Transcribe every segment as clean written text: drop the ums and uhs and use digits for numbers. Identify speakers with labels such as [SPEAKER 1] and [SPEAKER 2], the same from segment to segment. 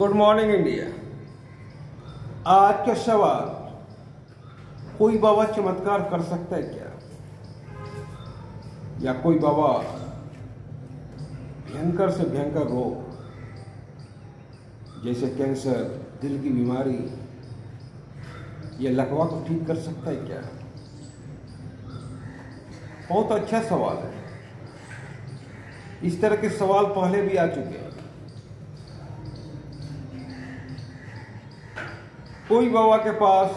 [SPEAKER 1] Good morning India. आज का सवाल, कोई बाबा चमत्कार कर सकता है क्या? या कोई बाबा भयंकर से भयंकर रोग जैसे कैंसर, दिल की बीमारी या लकवा को ठीक कर सकता है क्या? बहुत अच्छा सवाल है। इस तरह के सवाल पहले भी आ चुके हैं। कोई बाबा के पास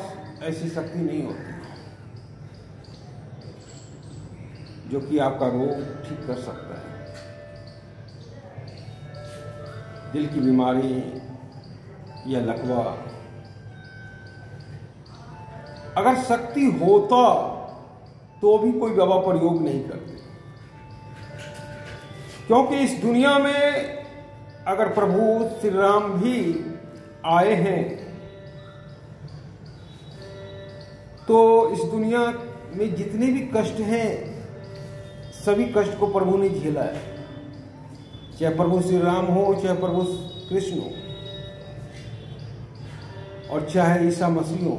[SPEAKER 1] ऐसी शक्ति नहीं होती जो कि आपका रोग ठीक कर सकता है। दिल की बीमारी या लकवा, अगर शक्ति होता तो भी कोई बाबा प्रयोग नहीं करते, क्योंकि इस दुनिया में अगर प्रभु श्री राम भी आए हैं तो इस दुनिया में जितने भी कष्ट हैं सभी कष्ट को प्रभु ने झेला है। चाहे प्रभु श्री राम हो, चाहे प्रभु कृष्ण हो, और चाहे ईसा मसीह हो,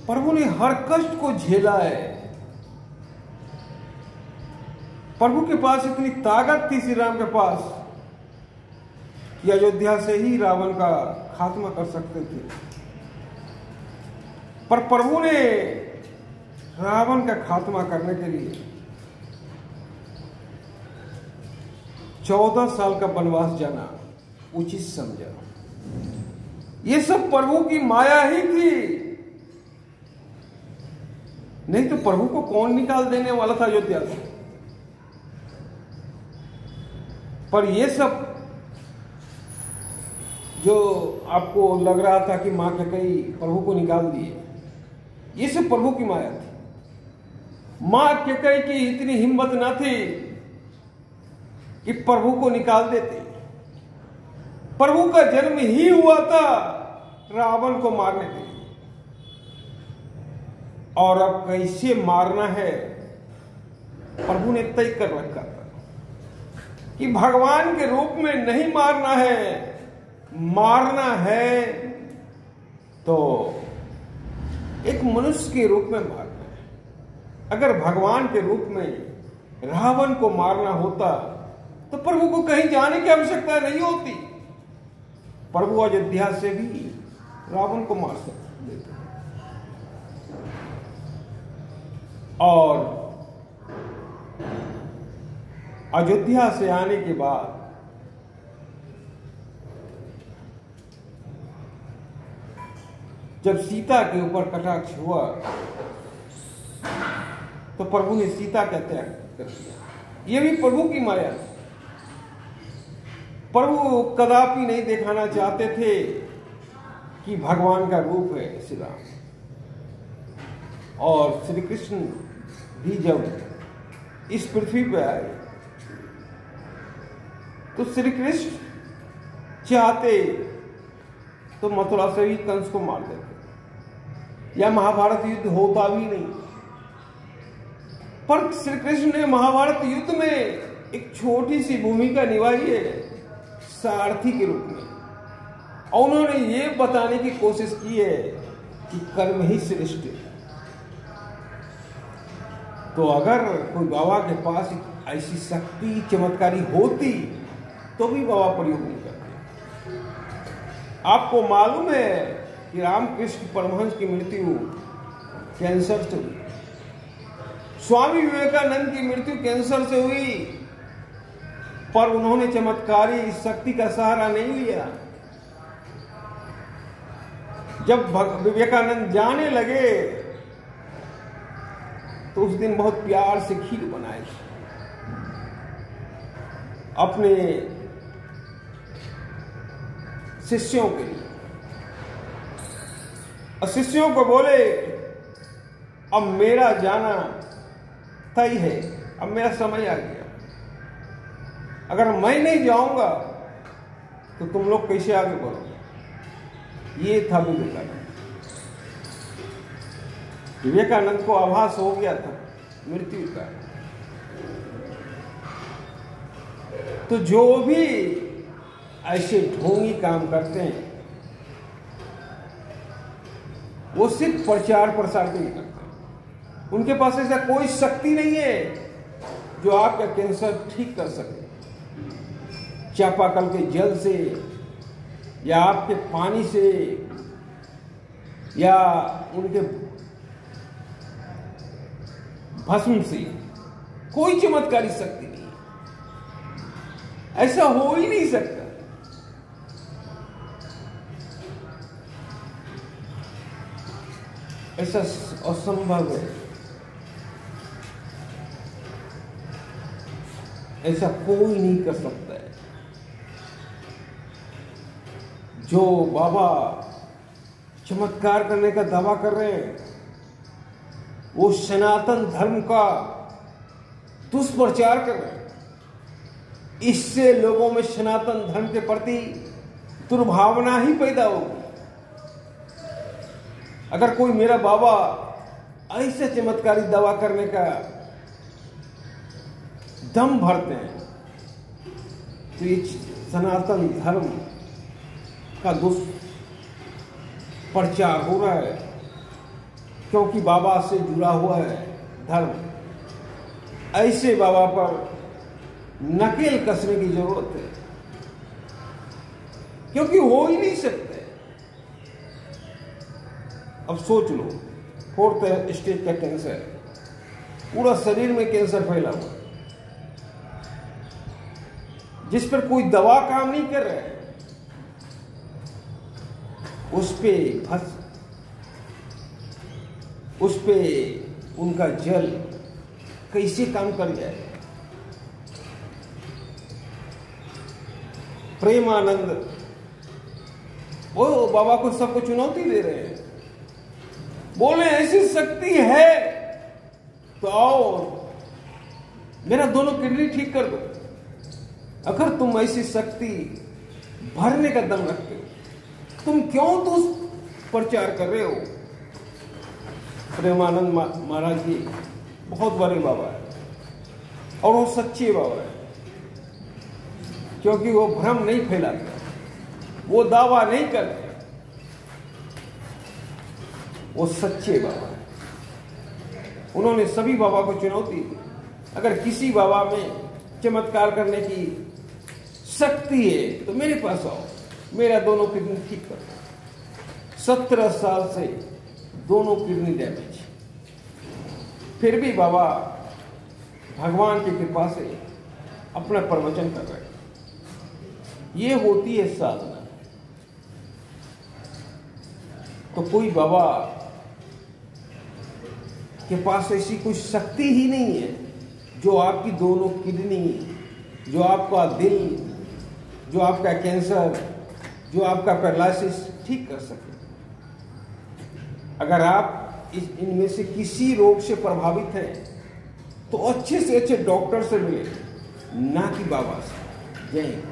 [SPEAKER 1] प्रभु ने हर कष्ट को झेला है। प्रभु के पास इतनी ताकत थी श्री राम के पास कि अयोध्या से ही रावण का खात्मा कर सकते थे, पर प्रभु ने रावण का खात्मा करने के लिए 14 साल का वनवास जाना उचित समझा। ये सब प्रभु की माया ही थी, नहीं तो प्रभु को कौन निकाल देने वाला था अयोध्या से। पर ये सब जो आपको लग रहा था कि मां कैकेयी प्रभु को निकाल दिए, ये सब प्रभु की माया थी। मां कैकेयी की इतनी हिम्मत न थी कि प्रभु को निकाल देते। प्रभु का जन्म ही हुआ था रावण को मारने के लिए, और अब कैसे मारना है प्रभु ने तय कर रखा था कि भगवान के रूप में नहीं मारना है, मारना है तो एक मनुष्य के रूप में मारना है। अगर भगवान के रूप में रावण को मारना होता तो प्रभु को कहीं जाने की आवश्यकता नहीं होती। प्रभु अयोध्या से भी रावण को मार सकते थे। और अयोध्या से आने के बाद जब सीता के ऊपर कटाक्ष हुआ तो प्रभु ने सीता का त्याग कर दिया। यह भी प्रभु की माया है। प्रभु कदापि नहीं दिखाना चाहते थे कि भगवान का रूप है श्री राम। और श्री कृष्ण भी जब इस पृथ्वी पर आए तो श्री कृष्ण चाहते तो मथुरा से ही कंस को मार देते, या महाभारत युद्ध होता भी नहीं। पर श्री कृष्ण ने महाभारत युद्ध में एक छोटी सी भूमिका निभाई है सारथी के रूप में, और उन्होंने ये बताने की कोशिश की है कि कर्म ही श्रेष्ठ है। तो अगर कोई बाबा के पास ऐसी शक्ति चमत्कारी होती तो भी बाबा प्रयोग नहीं करते। आपको मालूम है कि रामकृष्ण परमहंस की मृत्यु कैंसर से हुई, स्वामी विवेकानंद की मृत्यु कैंसर से हुई, पर उन्होंने चमत्कारी शक्ति का सहारा नहीं लिया। जब विवेकानंद जाने लगे तो उस दिन बहुत प्यार से खीर बनाए अपने शिष्यों के लिए, और शिष्यों को बोले अब मेरा जाना तय है, अब मेरा समय आ गया। अगर मैं नहीं जाऊंगा तो तुम लोग कैसे आगे बढ़ोगे। ये था विवेकानंद। विवेकानंद को आभास हो गया था मृत्यु का। तो जो भी ऐसे ढोंगी काम करते हैं, वो सिर्फ प्रचार प्रसार के लिए करते हैं। उनके पास ऐसा कोई शक्ति नहीं है जो आपका कैंसर ठीक कर सके। चापाकल के जल से या आपके पानी से या उनके भस्म से कोई चमत्कारी शक्ति नहीं, ऐसा हो ही नहीं सकता। ऐसा असंभव है, ऐसा कोई नहीं कर सकता है। जो बाबा चमत्कार करने का दावा कर रहे हैं, वो सनातन धर्म का दुष्प्रचार कर रहे हैं। इससे लोगों में सनातन धर्म के प्रति दुर्भावना ही पैदा होगी। अगर कोई मेरा बाबा ऐसे चमत्कारी दावा करने का दम भरते हैं तो ये सनातन धर्म का दुष्प्रचार हो रहा है, क्योंकि बाबा से जुड़ा हुआ है धर्म। ऐसे बाबा पर नकेल कसने की जरूरत है, क्योंकि हो ही नहीं सकते। अब सोच लो, 4th स्टेज का कैंसर, पूरा शरीर में कैंसर फैला हुआ, जिस पर कोई दवा काम नहीं कर रहा है, उस पे उनका जल कैसे काम कर जाए। प्रेमानंद वो बाबा को सबको चुनौती दे रहे हैं, बोले ऐसी शक्ति है तो आओ मेरा दोनों किडनी ठीक कर दो। अगर तुम ऐसी शक्ति भरने का दम रखते हो, तुम क्यों दुष्प्रचार कर रहे हो। प्रेमानंद महाराज जी बहुत बड़े बाबा है और वो सच्चे बाबा है, क्योंकि वो भ्रम नहीं फैलाते, वो दावा नहीं करते, वो सच्चे बाबा है। उन्होंने सभी बाबा को चुनौती दी, अगर किसी बाबा में चमत्कार करने की शक्ति है तो मेरे पास आओ, मेरा दोनों किडनी ठीक कर दो। 17 साल से दोनों किडनी डैमेज, फिर भी बाबा भगवान की कृपा से अपना प्रवचन कर रहे हैं। ये होती है साधना। तो कोई बाबा के पास ऐसी कोई शक्ति ही नहीं है जो आपकी दोनों किडनी, जो आपका दिल, जो आपका कैंसर, जो आपका पैरालिसिस ठीक कर सके। अगर आप इनमें से किसी रोग से प्रभावित हैं तो अच्छे से अच्छे डॉक्टर से मिले, ना कि बाबा से। जय हिंद।